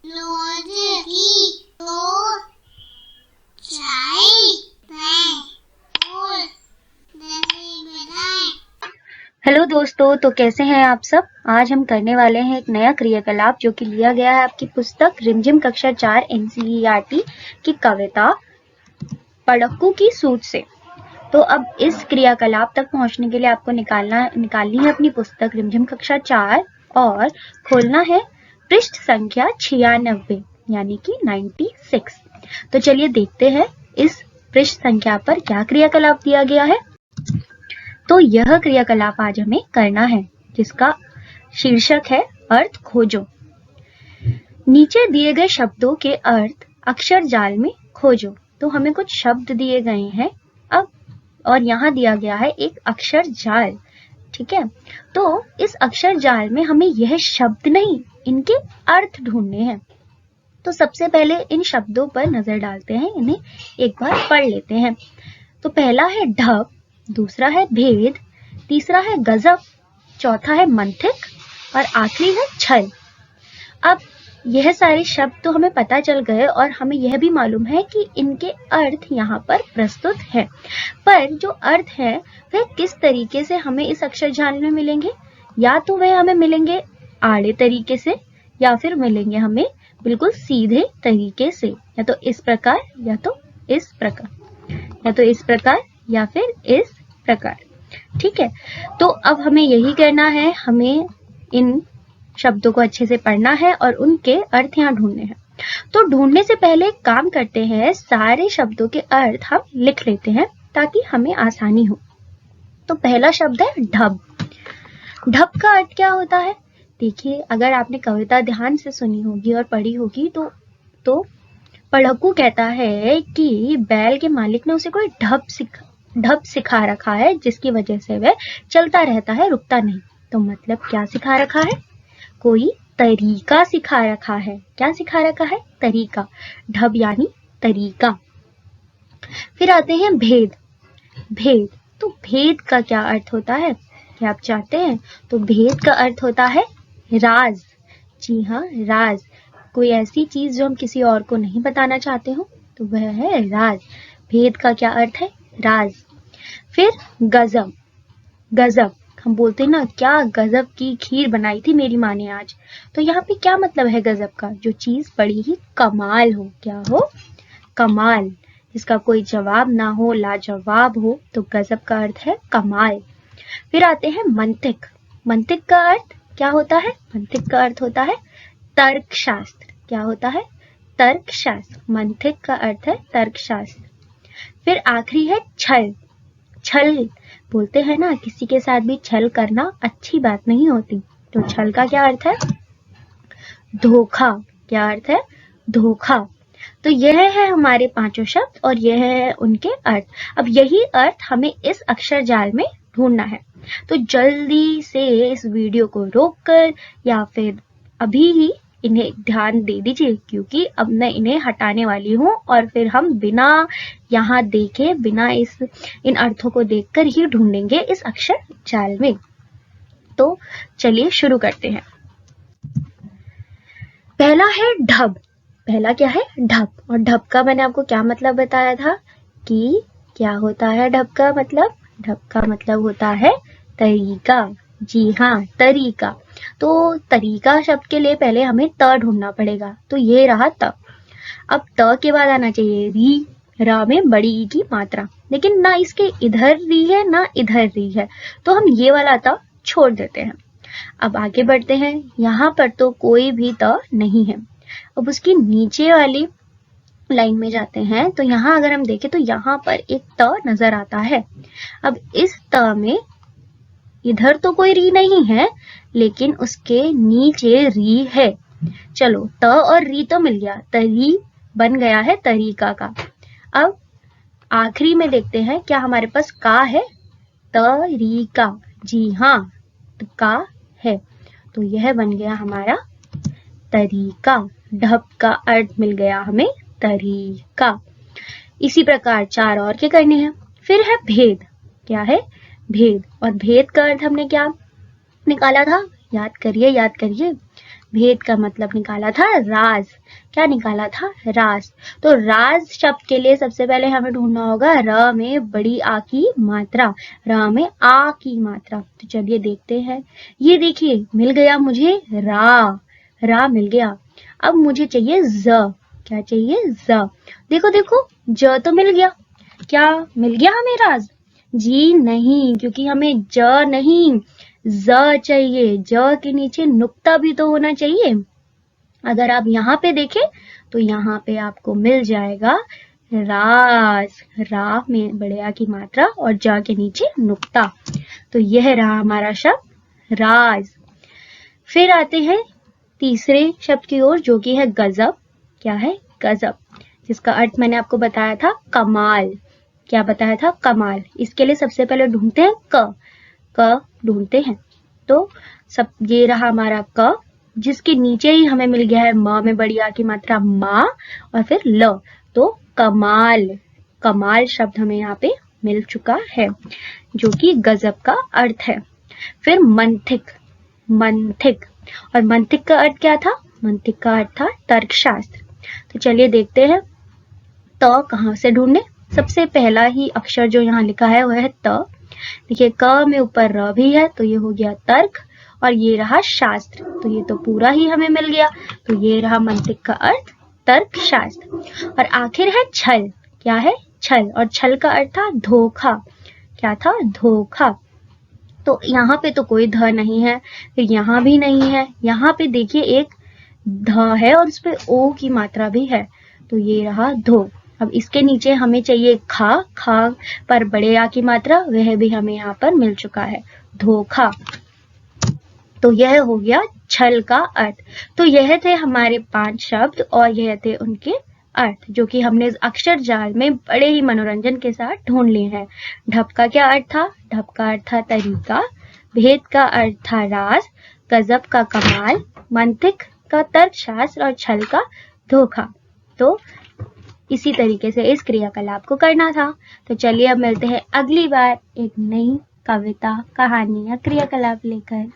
Hello दोस्तों, तो कैसे हैं आप सब। आज हम करने वाले हैं एक नया क्रियाकलाप जो कि लिया गया है आपकी पुस्तक रिमझिम कक्षा 4 एनसीईआरटी की कविता पढ़क्कू की सूझ से। तो अब इस क्रियाकलाप तक पहुंचने के लिए आपको निकालनी है अपनी पुस्तक रिमझिम कक्षा 4 और खोलना है पृष्ठ संख्या 96 यानी कि 96। तो चलिए देखते हैं इस पृष्ठ संख्या पर क्या क्रियाकलाप दिया गया है। तो यह क्रियाकलाप आज हमें करना है जिसका शीर्षक है अर्थ खोजो। नीचे दिए गए शब्दों के अर्थ अक्षर जाल में खोजो। तो हमें कुछ शब्द दिए गए हैं अब और यहाँ दिया गया है एक अक्षर जाल। ठीक है, तो इस अक्षर जाल में हमें यह शब्द नहीं इनके अर्थ ढूंढने हैं। तो सबसे पहले इन शब्दों पर नजर डालते हैं, इन्हें एक बार पढ़ लेते हैं। तो पहला है ढब, दूसरा है भेद, तीसरा है गजब, चौथा है मंथिक और आखिरी है छल। अब यह सारे शब्द तो हमें पता चल गए और हमें यह भी मालूम है कि इनके अर्थ यहाँ पर प्रस्तुत है, पर जो अर्थ है वह किस तरीके से हमें इस अक्षर जाल में मिलेंगे। या तो वह हमें मिलेंगे आड़े तरीके से या फिर मिलेंगे हमें बिल्कुल सीधे तरीके से, या तो इस प्रकार या तो इस प्रकार, या तो इस प्रकार या फिर इस प्रकार। ठीक है, तो अब हमें यही करना है, हमें इन शब्दों को अच्छे से पढ़ना है और उनके अर्थ यहाँ ढूंढने हैं। तो ढूंढने से पहले काम करते हैं, सारे शब्दों के अर्थ हम लिख लेते हैं ताकि हमें आसानी हो। तो पहला शब्द है ढब। ढब का अर्थ क्या होता है? देखिए, अगर आपने कविता ध्यान से सुनी होगी और पढ़ी होगी तो पढ़क्कू कहता है कि बैल के मालिक ने उसे कोई ढब सिखा रखा है जिसकी वजह से वह चलता रहता है, रुकता नहीं। तो मतलब क्या सिखा रखा है? कोई तरीका सिखा रखा है। क्या सिखा रखा है? तरीका। ढब यानी तरीका। फिर आते हैं भेद। भेद, तो भेद का क्या अर्थ होता है, क्या आप चाहते हैं? तो भेद का अर्थ होता है राज। जी हाँ, राज। कोई ऐसी चीज जो हम किसी और को नहीं बताना चाहते हो तो वह है राज। भेद का क्या अर्थ है? राज। फिर गजब। गजब, हम बोलते हैं ना, क्या गजब की खीर बनाई थी मेरी माँ ने आज। तो यहाँ पे क्या मतलब है गजब का? जो चीज बड़ी ही कमाल हो। क्या हो? कमाल, जिसका कोई जवाब ना हो, लाजवाब हो। तो गजब का अर्थ है कमाल। फिर आते हैं मंतिक। मंतिक का अर्थ क्या होता है? मंतिक का अर्थ होता है तर्कशास्त्र। क्या होता है? तर्कशास्त्र। मंतिक का अर्थ है तर्कशास्त्र। फिर आखिरी है छल। छल, बोलते हैं ना, किसी के साथ भी छल करना अच्छी बात नहीं होती। तो छल का क्या अर्थ है? धोखा। क्या अर्थ है? धोखा। तो यह है हमारे पांचों शब्द और यह है उनके अर्थ। अब यही अर्थ हमें इस अक्षर जाल में ढूंढना है। तो जल्दी से इस वीडियो को रोककर या फिर अभी ही इन्हें ध्यान दे दीजिए, क्योंकि अब मैं इन्हें हटाने वाली हूँ और फिर हम बिना यहाँ देखे, बिना इन अर्थों को देखकर ही ढूंढेंगे इस अक्षर जाल में। तो चलिए शुरू करते हैं। पहला है ढब। पहला क्या है? ढब। और ढब का मैंने आपको क्या मतलब बताया था कि क्या होता है ढब का मतलब? ढब का मतलब होता है तरीका। जी हाँ, तरीका। तो तरीका शब्द के लिए पहले हमें त ढूंढना पड़ेगा। तो ये रहा त। अब त के बाद आना चाहिए री। रा में बड़ी ई की मात्रा, लेकिन ना इसके इधर री है ना इधर री है, तो हम ये वाला त छोड़ देते हैं। अब आगे बढ़ते हैं। यहाँ पर तो कोई भी त नहीं है। अब उसकी नीचे वाली लाइन में जाते हैं तो यहाँ अगर हम देखें तो यहाँ पर एक त नजर आता है। अब इस त में इधर तो कोई री नहीं है, लेकिन उसके नीचे री है। चलो, त और री तो मिल गया, तरी बन गया है तरीका का। अब आखिरी में देखते हैं क्या हमारे पास का है? तरीका। जी हाँ, तो का है, तो यह बन गया हमारा तरीका। ढब का अर्थ मिल गया हमें तरीका। इसी प्रकार चार और के करने हैं। फिर है भेद। क्या है? भेद। और भेद का अर्थ हमने क्या निकाला था? याद करिए, याद करिए। भेद का मतलब निकाला था राज। क्या निकाला था? राज। तो राज शब्द के लिए सबसे पहले हमें ढूंढना होगा र में बड़ी आ की मात्रा, र में आ की मात्रा। तो चलिए देखते हैं। ये देखिए मिल गया मुझे रा मिल गया। अब मुझे चाहिए ज। क्या चाहिए? ज। देखो देखो ज तो मिल गया। क्या मिल गया हमें राज? जी नहीं, क्योंकि हमें ज नहीं ज चाहिए। ज के नीचे नुक्ता भी तो होना चाहिए। अगर आप यहाँ पे देखें तो यहाँ पे आपको मिल जाएगा राज। रा में बड़े आ की मात्रा और ज के नीचे नुक्ता। तो यह रहा हमारा शब्द राज। फिर आते हैं तीसरे शब्द की ओर, जो कि है गजब। क्या है? गजब, जिसका अर्थ मैंने आपको बताया था कमाल। क्या बताया था? कमाल। इसके लिए सबसे पहले ढूंढते हैं क ढूंढते हैं। तो सब ये रहा हमारा क, जिसके नीचे ही हमें मिल गया है म में बड़ी आ की मात्रा मा और फिर ल। तो कमाल। कमाल शब्द हमें यहाँ पे मिल चुका है, जो कि गजब का अर्थ है। फिर मंथिक। मंथिक, और मंथिक का अर्थ क्या था? मंथिक का अर्थ था तर्कशास्त्र। तो चलिए देखते हैं त कहाँ से ढूंढे। सबसे पहला ही अक्षर जो यहाँ लिखा है वह है त। देखिए क में ऊपर र भी है, तो ये हो गया तर्क, और ये रहा शास्त्र, तो ये तो पूरा ही हमें मिल गया। तो ये रहा मंतिक का अर्थ तर्क शास्त्र। और आखिर है छल। क्या है? छल, और छल का अर्थ था धोखा। क्या था? धोखा। तो यहाँ पे तो कोई ध नहीं है, फिर यहाँ भी नहीं है। यहाँ पे देखिए एक ध है और उस पे ओ की मात्रा भी है, तो ये रहा धो। अब इसके नीचे हमें चाहिए खा। खा पर बड़े आ की मात्रा, वह भी हमें यहाँ पर मिल चुका है, धोखा। तो यह हो गया छल का अर्थ। तो यह थे हमारे 5 शब्द और यह थे उनके अर्थ, जो कि हमने इस अक्षर जाल में बड़े ही मनोरंजन के साथ ढूंढ लिए हैं। ढप का क्या अर्थ था? ढप का अर्थ था तरीका, भेद का अर्थ था राज, गजब का कमाल, मंतिक का तर्कशास्त्र और छल का धोखा। तो इसी तरीके से इस क्रियाकलाप को करना था। तो चलिए अब मिलते हैं अगली बार एक नई कविता, कहानी या क्रियाकलाप लेकर।